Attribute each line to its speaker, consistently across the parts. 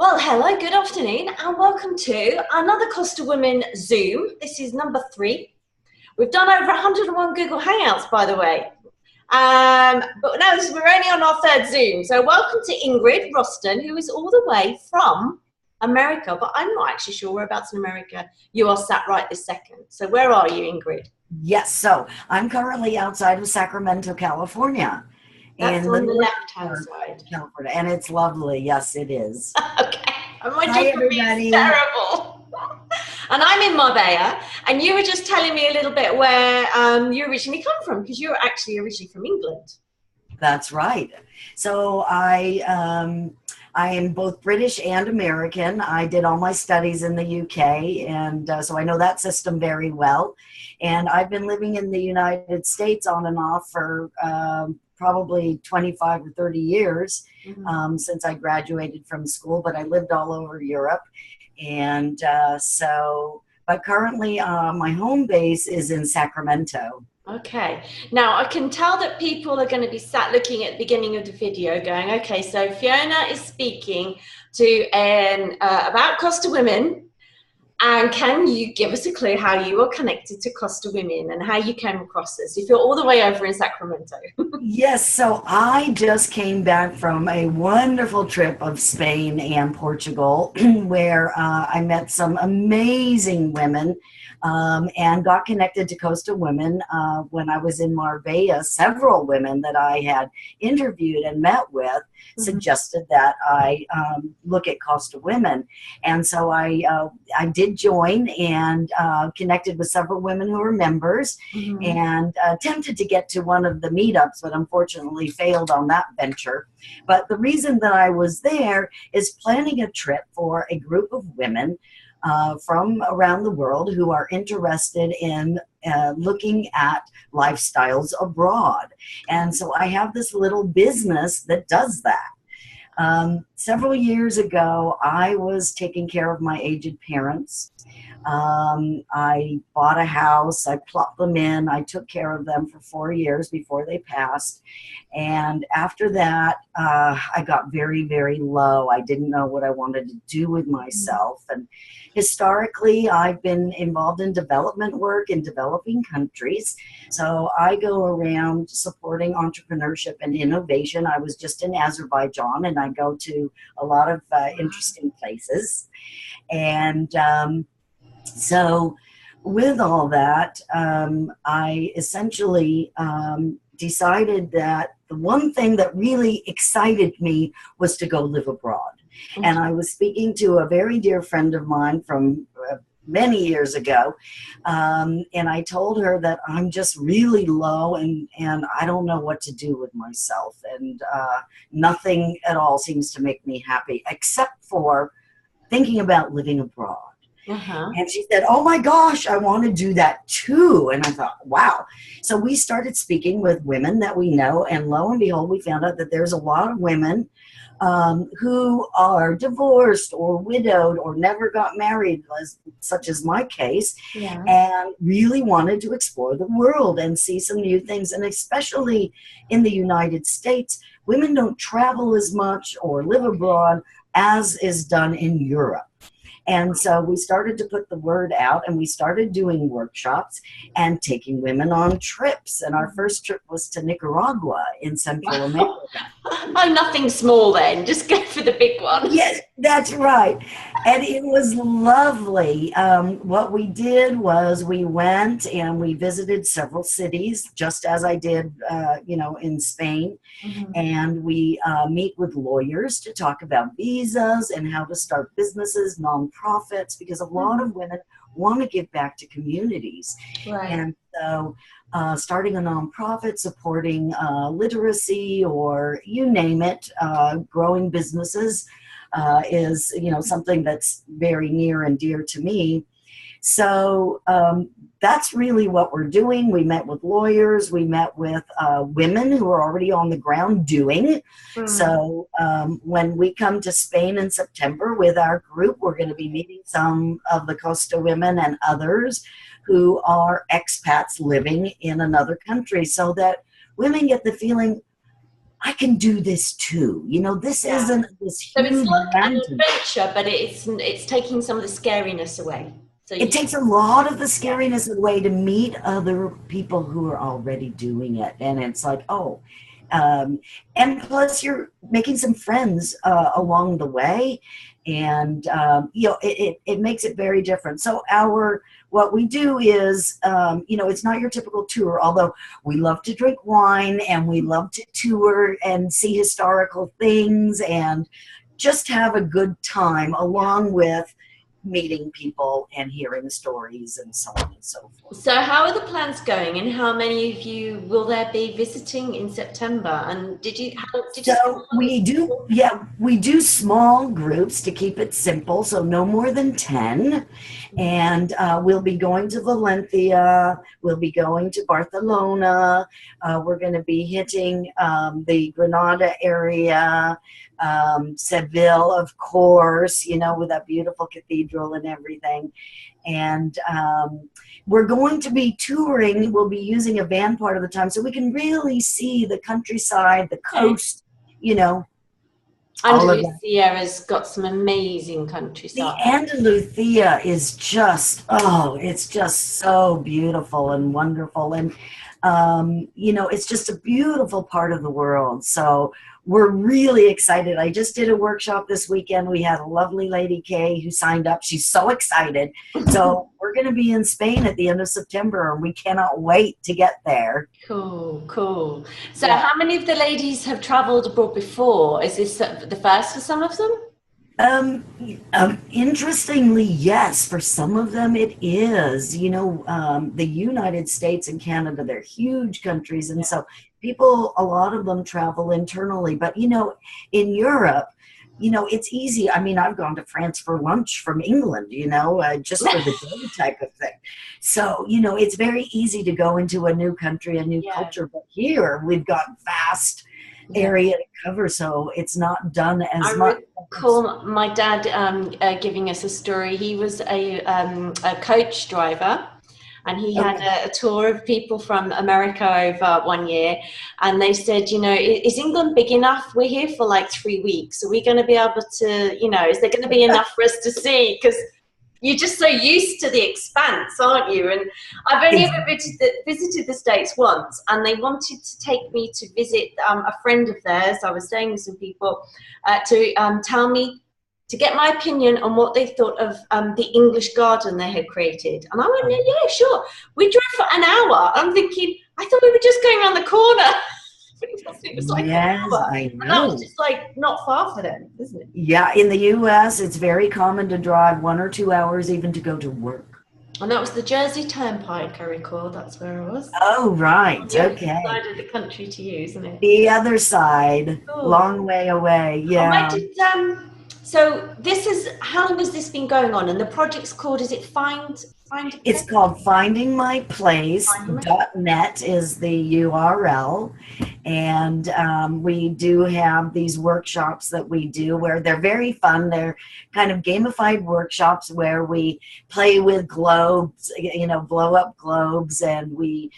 Speaker 1: Well, hello, good afternoon, and welcome to another Costa Women Zoom. This is number 3. We've done over 101 Google Hangouts, by the way. But now we're only on our 3rd Zoom. So welcome to Ingrid Rosten, who is all the way from America, but I'm not actually sure whereabouts in America you are sat right this second. So where are you, Ingrid?
Speaker 2: Yes, so I'm currently outside of Sacramento, California.
Speaker 1: That's
Speaker 2: In
Speaker 1: on the
Speaker 2: the
Speaker 1: left-hand
Speaker 2: north
Speaker 1: side.
Speaker 2: of California, and it's lovely. Yes, it is.
Speaker 1: Okay, and my
Speaker 2: Hi,
Speaker 1: geography is
Speaker 2: everybody.
Speaker 1: terrible. And I'm in Marbella, and you were just telling me a little bit where you originally come from, because you're actually originally from England.
Speaker 2: That's right. So I am both British and American. I did all my studies in the UK, and so I know that system very well. And I've been living in the United States on and off for probably 25 or 30 years since I graduated from school, but I lived all over Europe. And but currently my home base is in Sacramento.
Speaker 1: Okay, now I can tell that people are going to be sat looking at the beginning of the video going, okay, so Fiona is speaking to about Costa Women, and can you give us a clue how you are connected to Costa Women and how you came across this if you're all the way over in Sacramento?
Speaker 2: Yes, so I just came back from a wonderful trip of Spain and Portugal where I met some amazing women and got connected to Costa Women when I was in Marbella. Several women that I had interviewed and met with suggested that I look at Costa Women. And so I did join and connected with several women who were members and attempted to get to one of the meetups, but unfortunately failed on that venture. But the reason that I was there is planning a trip for a group of women from around the world who are interested in looking at lifestyles abroad. And so I have this little business that does that. Several years ago, I was taking care of my aged parents. I bought a house, I plopped them in, I took care of them for 4 years before they passed. And after that, I got very, very low. I didn't know what I wanted to do with myself. And historically, I've been involved in development work in developing countries. So I go around supporting entrepreneurship and innovation. I was just in Azerbaijan, and I go to a lot of interesting places. And so with all that, I essentially decided that the one thing that really excited me was to go live abroad. And I was speaking to a very dear friend of mine from many years ago, and I told her that I'm just really low and I don't know what to do with myself, and nothing at all seems to make me happy except for thinking about living abroad. And she said, oh my gosh, I want to do that too. And I thought, wow. So we started speaking with women that we know, and lo and behold, we found out that there's a lot of women who are divorced or widowed or never got married, such as my case, and really wanted to explore the world and see some new things. And especially in the United States, women don't travel as much or live abroad as is done in Europe. And so we started to put the word out, and we started doing workshops and taking women on trips. And our first trip was to Nicaragua in Central America.
Speaker 1: Oh, nothing small then. Just go for the big one.
Speaker 2: Yes, that's right. And it was lovely. What we did was we went and we visited several cities, just as I did, in Spain. And we meet with lawyers to talk about visas and how to start businesses, nonprofits, because a lot of women want to give back to communities. And so starting a nonprofit, supporting literacy, or you name it, growing businesses is, something that's very near and dear to me. So that's really what we're doing. We met with lawyers. We met with women who are already on the ground doing. So when we come to Spain in September with our group, we're going to be meeting some of the Costa women and others who are expats living in another country, so that women get the feeling, I can do this too. You know, this isn't this
Speaker 1: So it's
Speaker 2: huge
Speaker 1: like an
Speaker 2: mountain.
Speaker 1: adventure, but it's taking some of the scariness away. So
Speaker 2: It takes a lot of the scariness away to meet other people who are already doing it. And it's like, oh, and plus you're making some friends along the way. And, you know, it makes it very different. So what we do is, you know, it's not your typical tour, although we love to drink wine and we love to tour and see historical things and just have a good time along with meeting people and hearing stories and so on and so forth.
Speaker 1: So how are the plans going, and how many of you will there be visiting in September? And did you
Speaker 2: So we do, yeah, we do small groups to keep it simple, so no more than 10. And we'll be going to Valencia, we'll be going to Barcelona, we're going to be hitting the Granada area, Seville, of course, you know, with that beautiful cathedral and everything. And we're going to be touring. We'll be using a van part of the time so we can really see the countryside, the coast, you know.
Speaker 1: Andalusia has got some amazing countryside.
Speaker 2: The Andalusia is just, oh, it's just so beautiful and wonderful. And, you know, it's just a beautiful part of the world. So we're really excited. I just did a workshop this weekend. We had a lovely lady, Kay, who signed up. She's so excited. So we're going to be in Spain at the end of September, and we cannot wait to get there.
Speaker 1: Cool, cool. So how many of the ladies have traveled abroad before? Is this the first for some of them?
Speaker 2: Interestingly, yes, for some of them it is. You know, the United States and Canada, they're huge countries, and so people, a lot of them travel internally. But, you know, in Europe, you know, it's easy. I mean, I've gone to France for lunch from England, you know, just for the day type of thing. So, you know, it's very easy to go into a new country, a new culture. But here we've got vast area to cover, so it's not done as much.
Speaker 1: I recall my dad giving us a story. He was a coach driver, and he had a tour of people from America over one year, and they said, you know, is England big enough? We're here for like 3 weeks. Are we going to be able to, you know, is there going to be enough for us to see? Because you're just so used to the expanse, aren't you? And I've only ever visited the States once, and they wanted to take me to visit a friend of theirs. I was staying with some people to tell me, to get my opinion on what they thought of the English garden they had created. And I went, yeah, sure. We drove for an hour. I'm thinking, I thought we were just going around the corner. It was like
Speaker 2: yes, I know.
Speaker 1: And that was just like not far for them, isn't it?
Speaker 2: Yeah, in the U.S., it's very common to drive 1 or 2 hours even to go to work.
Speaker 1: And that was the Jersey Turnpike, I recall. That's where I was.
Speaker 2: Oh, right. Okay.
Speaker 1: The other side of the country to you, isn't it?
Speaker 2: The other side. Cool. Long way away. Yeah.
Speaker 1: So this is, how long has this been going on? And the project's called, is it
Speaker 2: It's called Finding My Place.net is the URL. And we do have these workshops that we do where they're very fun. They're kind of gamified workshops where we play with globes, you know, blow up globes, and we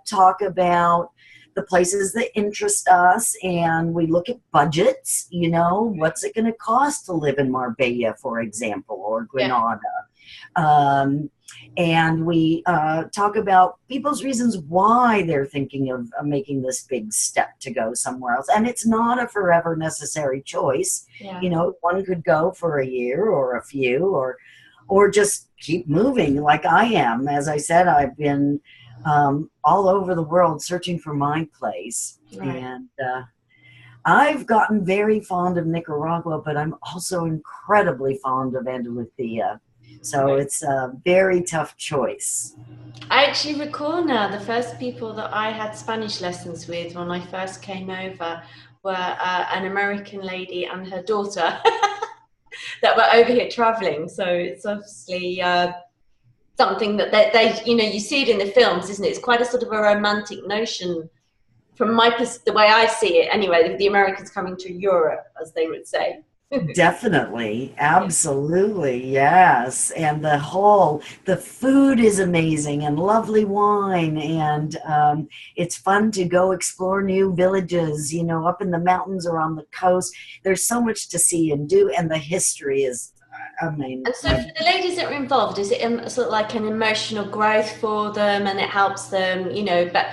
Speaker 2: talk about the places that interest us, and we look at budgets, you know, what's it going to cost to live in Marbella, for example, or Granada. And we talk about people's reasons why they're thinking of making this big step to go somewhere else. And it's not a forever necessary choice. Yeah. You know, one could go for a year or a few, or just keep moving like I am. As I said, I've been all over the world searching for my place. Right. And I've gotten very fond of Nicaragua, but I'm also incredibly fond of Andalusia. So it's a very tough choice.
Speaker 1: I actually recall now the first people that I had Spanish lessons with when I first came over were an American lady and her daughter that were over here traveling. So it's obviously something that they, you know, you see it in the films, isn't it? It's quite a sort of a romantic notion from the way I see it anyway, the Americans coming to Europe, as they would say.
Speaker 2: Definitely, absolutely, yes. And the food is amazing and lovely wine. And it's fun to go explore new villages, you know, up in the mountains or on the coast. There's so much to see and do. And the history is, I mean,
Speaker 1: And so for the ladies that are involved, is it sort of like an emotional growth for them and it helps them, you know, but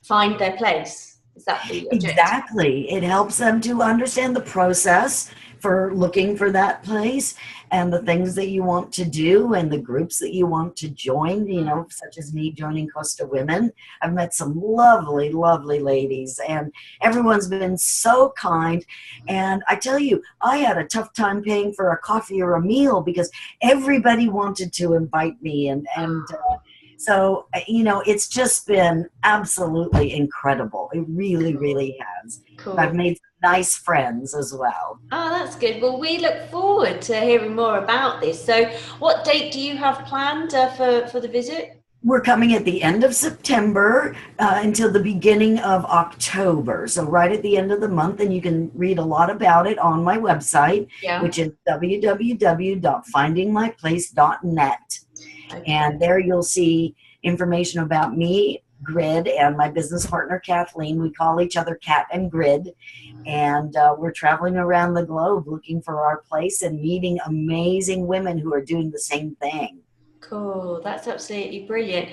Speaker 1: find their place? Is that the objective?
Speaker 2: exactly. It helps them to understand the process for looking for that place and the things that you want to do and the groups that you want to join, you know, such as me joining Costa Women. I've met some lovely, lovely ladies, and everyone's been so kind. And I tell you, I had a tough time paying for a coffee or a meal because everybody wanted to invite me. So, you know, it's just been absolutely incredible. It really, really has. I've
Speaker 1: Cool.
Speaker 2: made some nice friends as well.
Speaker 1: Oh, that's good. Well, we look forward to hearing more about this. So, what date do you have planned for the visit?
Speaker 2: We're coming at the end of September until the beginning of October. So, right at the end of the month, and you can read a lot about it on my website,
Speaker 1: Yeah.
Speaker 2: which is www.findingmyplace.net.
Speaker 1: Okay.
Speaker 2: And there you'll see information about me, Grid, and my business partner, Kathleen. We call each other Cat and Grid. And we're traveling around the globe looking for our place and meeting amazing women who are doing the same thing.
Speaker 1: Cool, that's absolutely brilliant.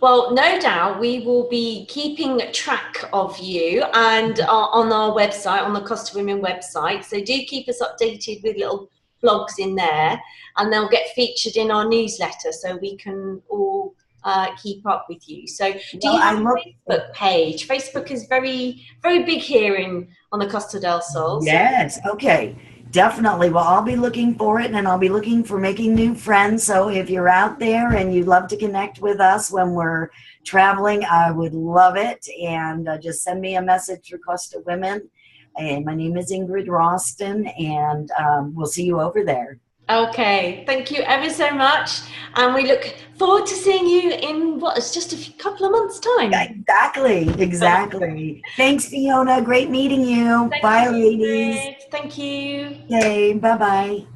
Speaker 1: Well, no doubt we will be keeping track of you and on our website, on the Costa Women website. So do keep us updated with little blogs in there, and they'll get featured in our newsletter so we can all keep up with you. So do
Speaker 2: Well,
Speaker 1: you
Speaker 2: I
Speaker 1: have
Speaker 2: look,
Speaker 1: a Facebook page? Facebook is very, very big here in on the Costa del Sol. So
Speaker 2: yes, okay, definitely. Well, I'll be looking for it and I'll be looking for making new friends. So if you're out there and you'd love to connect with us when we're traveling, I would love it. And just send me a message through Costa Women. And my name is Ingrid Rosten, and we'll see you over there.
Speaker 1: okay, thank you ever so much. And we look forward to seeing you in what is just a couple of months' time.
Speaker 2: Exactly, exactly. Thanks, Fiona. Great meeting you.
Speaker 1: Thank you,
Speaker 2: Bye, ladies.
Speaker 1: Ingrid. Thank you.
Speaker 2: Okay, bye bye.